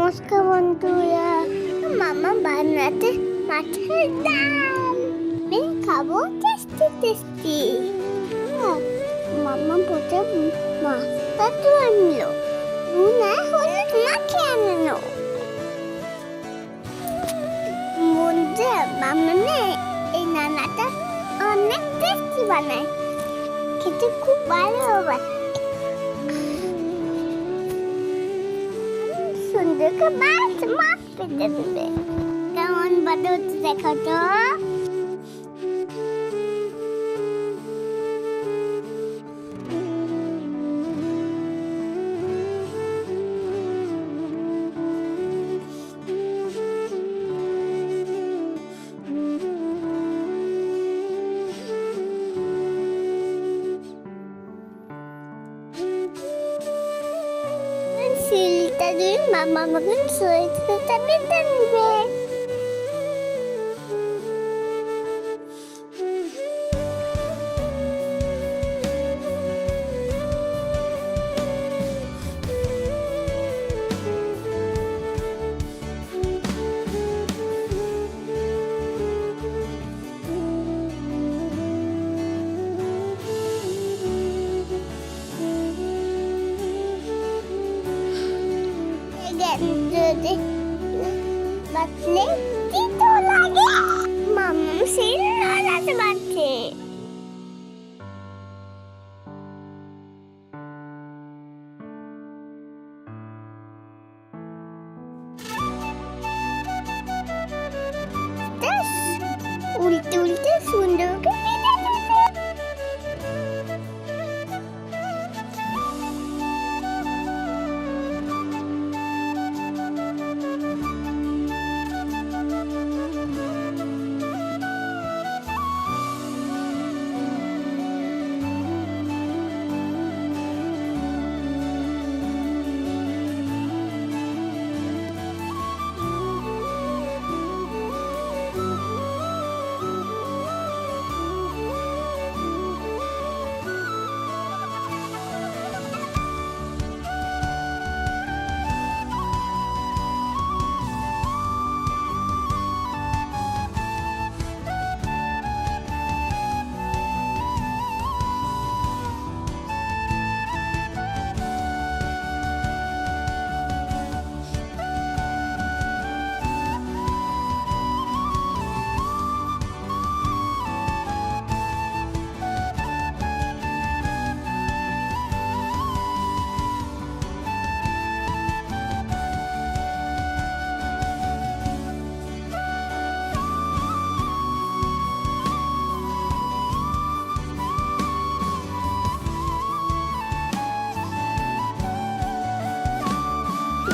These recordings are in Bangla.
নমস্কার বন্ধুরা, মামা বানাতে মাছের ডাল আমি খাবো টেস্টি টেস্টি। মামা বলতে মাছটা তো আনলো, না হলে মাকে আনলো। বন্ধু মামা এই নানাটা অনেক টেস্টি বানায়, খেতে খুব ভালো হয়। সুন্দর করে মাছ পেতে দেবে। কেমন বানাতে দেখো তো। সিলটা দিন মামা আমাকে সরিষাটা বেটে নেবে। যদি বাতলে তিতো লাগে, মামা সিল নাড়াতে পারছে। উল্টে উল্টে সুন্দর করে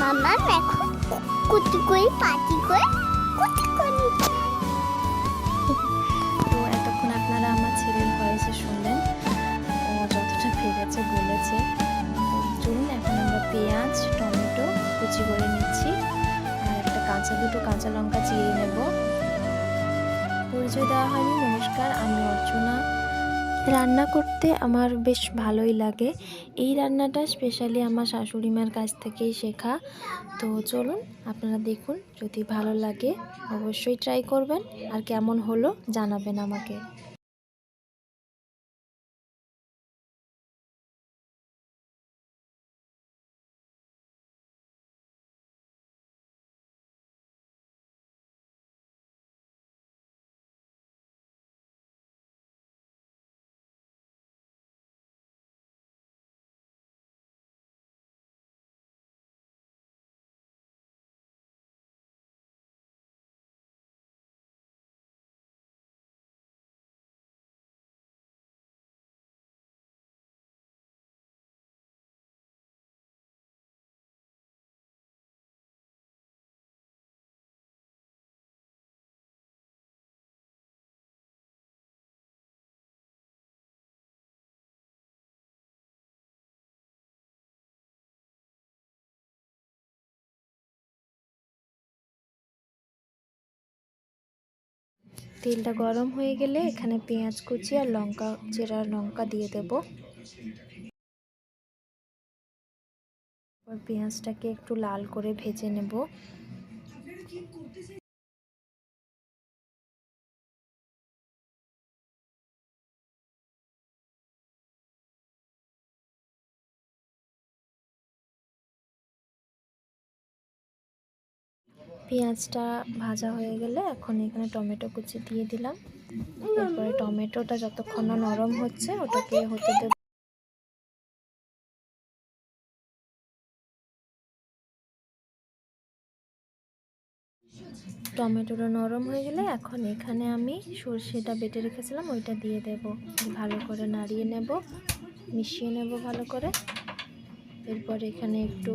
মামা এখন কুটি করে পাটি করে কুটি করে। তো এতক্ষণ আপনারা আমার ছেলের ভয়েসে শুনলেন, ও যতটা পেরেছে বলেছে। চলুন এখন আমরা পেঁয়াজ টমেটো কুচি করে নিচ্ছি, আর একটা দুটো কাঁচা লঙ্কা চিড়ে নেব। পরিচয় দেওয়া হয়নি, নমস্কার, আমি অর্চনা। রান্না করতে আমার বেশ ভালোই লাগে। এই রান্নাটা স্পেশালি আমার শাশুড়ি মার কাছ থেকেই শেখা। তো চলুন আপনারা দেখুন, যদি ভালো লাগে অবশ্যই ট্রাই করবেন, আর কেমন হলো জানাবেন আমাকে। তেলটা গরম হয়ে গেলে এখানে পেঁয়াজ কুচি আর লঙ্কা চেরা লঙ্কা দিয়ে দেব। পেঁয়াজটাকে একটু লাল করে ভেজে নেব। পেঁয়াজটা ভাজা হয়ে গেলে এখন এখানে টমেটো কুচি দিয়ে দিলাম। তারপরে টমেটোটা যতক্ষণ না নরম হচ্ছে ওটাকে হতে দেব। টমেটোটা নরম হয়ে গেলে এখন এখানে আমি সর্ষেটা বেটে রেখেছিলাম ওইটা দিয়ে দেব। ভালো করে নাড়িয়ে নেব, মিশিয়ে নেব ভালো করে। এরপর এখানে একটু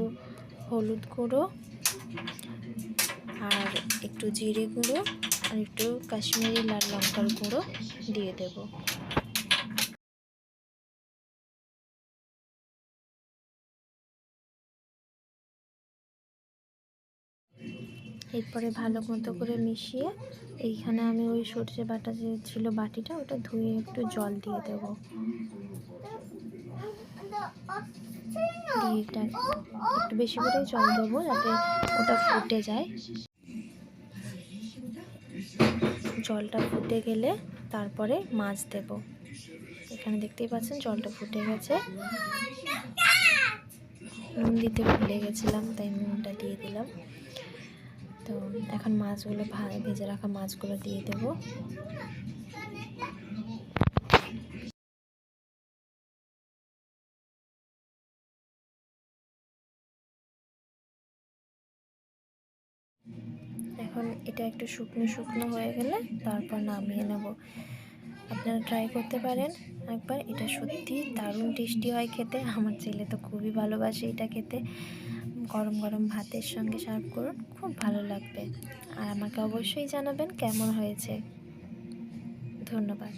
হলুদ গুঁড়ো আর একটু জিরে গুঁড়ো আর একটু কাশ্মীরি লাল লঙ্কার গুঁড়ো দিয়ে দেব। এরপরে ভালো মতো করে মিশিয়ে এইখানে আমি ওই সর্ষে বাটা যে ছিল বাটিটা ওটা ধুয়ে একটু জল দিয়ে দেব। দিয়ে এটা একটু বেশি করে জল দেবো যাতে ওটা ফুটে যায়। জলটা ফুটে গেলে তারপরে মাছ দেব। এখানে দেখতেই পাচ্ছেন জলটা ফুটে গেছে। নুন দিতে ভুলে গেছিলাম, তাই নুনটা দিয়ে দিলাম। তো এখন মাছগুলো ভেজে রাখা মাছগুলো দিয়ে দেব। এখন এটা একটু শুকনো শুকনো হয়ে গেলে তারপর নামিয়ে নেব। আপনারা ট্রাই করতে পারেন একবার, এটা সত্যি দারুণ টেস্টি হয় খেতে। আমার ছেলে তো খুবই ভালোবাসে এটা খেতে। গরম গরম ভাতের সঙ্গে সার্ভ করুন, খুব ভালো লাগবে। আর আমাকে অবশ্যই জানাবেন কেমন হয়েছে। ধন্যবাদ।